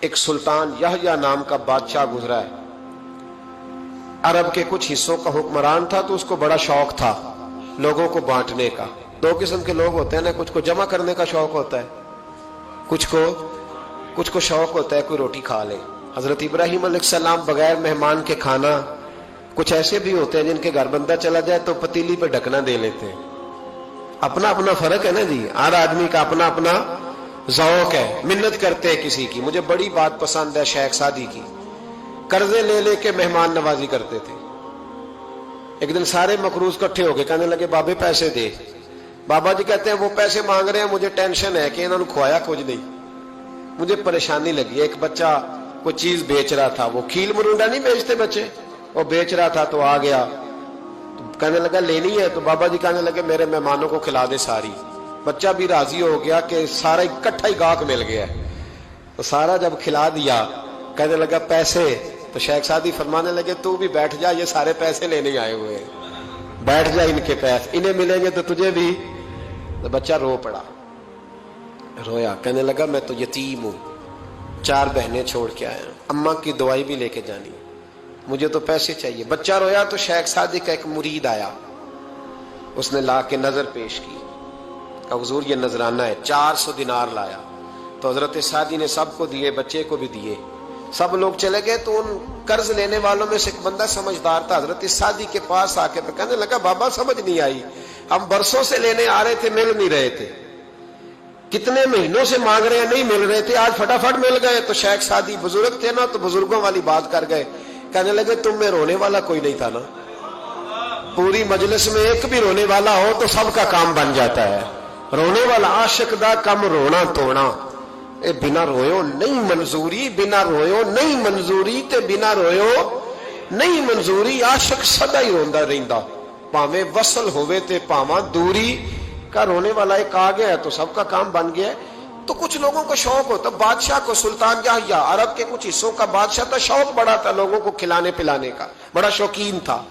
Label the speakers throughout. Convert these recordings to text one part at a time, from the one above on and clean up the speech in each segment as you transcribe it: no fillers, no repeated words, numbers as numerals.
Speaker 1: ایک سلطان یحییٰ نام کا بادشاہ گزرا ہے. عرب کے کچھ حصوں کا حکمران تھا تو اس کو بڑا شوق تھا لوگوں کو بانٹنے کا. دو قسم کے لوگ ہوتے ہیں نا, کچھ کو جمع کرنے کا شوق ہوتا ہے, کچھ کو شوق ہوتا ہے کوئی روٹی کھا لے. حضرت ابراہیم علیہ السلام بغیر مہمان کے کھانا, کچھ ایسے بھی ہوتے ہیں جن کے گھر بندہ چلا جائے تو پتیلی پہ ڈھکنا دے لیتے ہیں. اپنا اپنا فرق ہے نا جی, ہر آدمی کا اپنا اپنا ذوق ہے. منت کرتے ہیں کسی کی. مجھے بڑی بات پسند ہے شیخ سعدی کی, قرضے لے لے کے مہمان نوازی کرتے تھے. ایک دن سارے مقروض کٹھے ہو گئے, کہنے لگے بابے پیسے دے. بابا جی کہتے ہیں وہ پیسے مانگ رہے ہیں, مجھے ٹینشن ہے کہ انہوں نے کھوایا کچھ نہیں, مجھے پریشانی لگی. ایک بچہ کوئی چیز بیچ رہا تھا, وہ کھیل مرونڈا نہیں بیچتے بچے, وہ بیچ رہا تھا تو آ گیا, کہنے لگا لینی ہے. تو بابا جی کہنے لگے میرے مہمانوں کو کھلا دے ساری. بچہ بھی راضی ہو گیا کہ سارا اکٹھا ہی گاہک مل گیا ہے, تو سارا جب کھلا دیا کہنے لگا پیسے. تو شیخ سعدی فرمانے لگے تو بھی بیٹھ جا, یہ سارے پیسے لینے آئے ہوئے ہیں, بیٹھ جا, ان کے پیسے انہیں ملیں گے تو تجھے بھی. تو بچہ رو پڑا, رویا, کہنے لگا میں تو یتیم ہوں, 4 بہنیں چھوڑ کے آیا, اماں کی دوائی بھی لے کے جانی, مجھے تو پیسے چاہیے. بچہ رویا تو شیخ سعدی کا ایک مرید آیا, اس نے لا کے نظر پیش کی, کہا حضور یہ نذرانہ ہے. 400 دینار لایا. تو حضرت سعدی نے سب کو دیے, بچے کو بھی دیے. سب لوگ چلے گئے تو ان قرض لینے والوں میں سے ایک بندہ سمجھدار تھا, حضرت سعدی کے پاس آ کے کہنے لگا بابا سمجھ نہیں آئی, ہم برسوں سے لینے آ رہے تھے, مل نہیں رہے تھے, کتنے مہینوں سے مانگ رہے ہیں نہیں مل رہے تھے, آج فٹافٹ مل گئے. تو شیخ سعدی بزرگ تھے نا, تو بزرگوں والی بات کر گئے, کہنے لگے تم میں رونے والا کوئی نہیں تھا نا, پوری مجلس میں ایک بھی رونے والا ہو تو سب کا کام بن جاتا ہے. رونے والا عاشق دا کم رونا توڑا, اے بنا رویو نہیں منظوری, بنا رویو نہیں منظوری, تے بنا رویو نہیں منظوری. عاشق سدا ہی روندا رہندا, پاویں وصل ہوئے تے پاواں دوری. کا رونے والا ایک آ گیا ہے تو سب کا کام بن گیا ہے. تو کچھ لوگوں کو شوق ہوتا, بادشاہ کو سلطان یحییٰ عرب کے کچھ حصوں کا بادشاہ تھا, شوق بڑا تھا لوگوں کو کھلانے پلانے کا, بڑا شوقین تھا,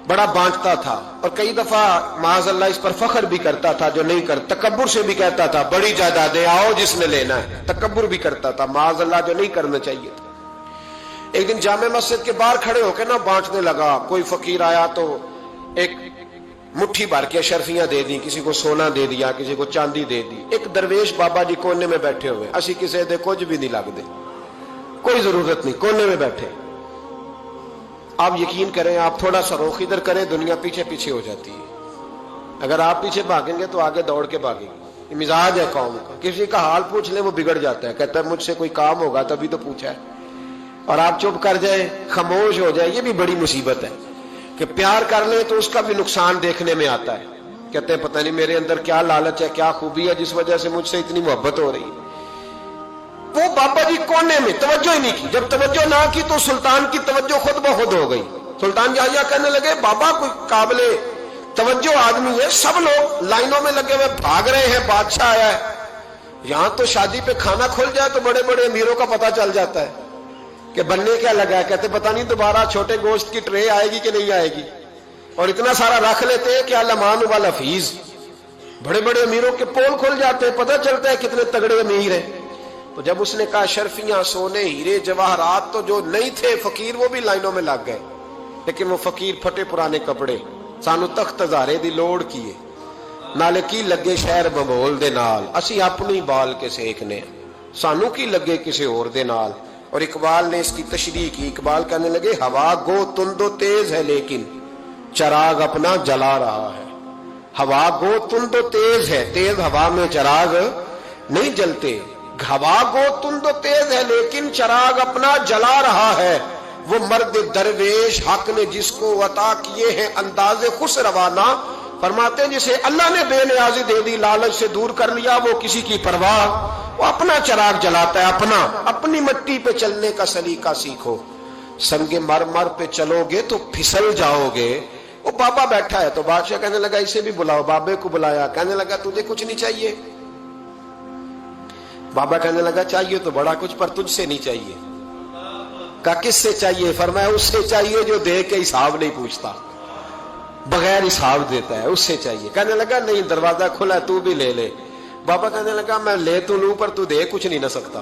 Speaker 1: بڑا بانٹتا تھا. اور کئی دفعہ معاذ اللہ اس پر فخر بھی کرتا تھا جو نہیں کر, تکبر سے بھی کہتا تھا بڑی جائیدادیں آؤ جس نے لینا ہے, تکبر بھی کرتا تھا معاذ اللہ جو نہیں کرنا چاہیے تھا. ایک دن جامع مسجد کے باہر کھڑے ہو کے نا بانٹنے لگا. کوئی فقیر آیا تو ایک مٹھی بھر کے اشرفیاں دے دی, کسی کو سونا دے دیا, کسی کو چاندی دے دی. ایک درویش بابا جی کونے میں بیٹھے ہوئے, اسی کسی دے کچھ بھی نہیں لگ دے, کوئی ضرورت نہیں, کونے میں بیٹھے. آپ یقین کریں, آپ تھوڑا سا رخ ادھر کریں, دنیا پیچھے پیچھے ہو جاتی ہے. اگر آپ پیچھے بھاگیں گے تو آگے دوڑ کے بھاگیں گے. یہ مزاج ہے قوم کا, کسی کا حال پوچھ لیں وہ بگڑ جاتا ہے, کہتا ہے مجھ سے کوئی کام ہوگا تبھی تو پوچھا ہے, اور آپ چپ کر جائیں, خاموش ہو جائیں. یہ بھی بڑی مصیبت ہے کہ پیار کر لیں تو اس کا بھی نقصان دیکھنے میں آتا ہے. کہتے ہیں پتہ نہیں میرے اندر کیا لالچ ہے, کیا خوبی ہے جس وجہ سے مجھ سے اتنی محبت ہو رہی ہے. وہ بابا جی کونے میں توجہ ہی نہیں کی. جب توجہ نہ کی تو سلطان کی توجہ خود بخود ہو گئی. سلطان یحییٰ کہنے لگے بابا کوئی قابل توجہ آدمی ہے, سب لوگ لائنوں میں لگے ہوئے بھاگ رہے ہیں, بادشاہ آیا ہے. یہاں تو شادی پہ کھانا کھل جائے تو بڑے بڑے امیروں کا پتہ چل جاتا ہے کہ بننے کیا لگا ہے. کہتے پتہ نہیں دوبارہ چھوٹے گوشت کی ٹرے آئے گی کہ نہیں آئے گی, اور اتنا سارا رکھ لیتے ہیں کہ المان والحفیظ. بڑے بڑے امیروں کے پول کھل جاتے ہیں, پتہ چلتا ہے کتنے تگڑے امیر ہیں. تو جب اس نے کہا شرفیاں, سونے, ہیرے, جواہرات, تو جو نہیں تھے فقیر وہ بھی لائنوں میں لگ گئے. لیکن وہ فقیر پھٹے پرانے کپڑے, سانو تخت ہزارے دی لوڑ کیے, نالے کی لگے شہر بمول دے نال, اسی اپنی بال کے سیکنے, سانو کی لگے کسی اور دے نال. اور اقبال نے اس کی تشریح کی. اقبال کہنے لگے ہوا گو تند و تیز ہے لیکن چراغ اپنا جلا رہا ہے. ہوا گو تند و تیز ہے, تیز ہوا میں چراغ نہیں جلتے. ہوا گو تند و تیز ہے لیکن چراغ اپنا جلا رہا ہے. وہ مرد درویش حق نے جس کو عطا کیے ہیں انداز خوش روانہ, فرماتے ہیں جسے اللہ نے بے نیازی دے دی, لالچ سے دور کر لیا, وہ کسی کی پرواہ, وہ اپنا چراغ جلاتا ہے اپنا. اپنی مٹی پہ چلنے کا سلیقہ سیکھو, سنگ مرمر پہ چلو گے تو پھسل جاؤ گے. وہ بابا بیٹھا ہے تو بادشاہ کہنے لگا اسے بھی بلاؤ. بابے کو بلایا, کہنے لگا تجھے کچھ نہیں چاہیے؟ بابا کہنے لگا چاہیے تو بڑا کچھ, پر تجھ سے نہیں چاہیے. کہا کس سے چاہیے؟ فرمایا اس سے چاہیے جو دے کے حساب نہیں پوچھتا, بغیر حساب دیتا ہے, اس سے چاہیے. کہنے لگا نہیں, دروازہ کھلا ہے, تو بھی لے لے. بابا کہنے لگا میں لے تو لوں پر تو دے کچھ نہیں نہ سکتا.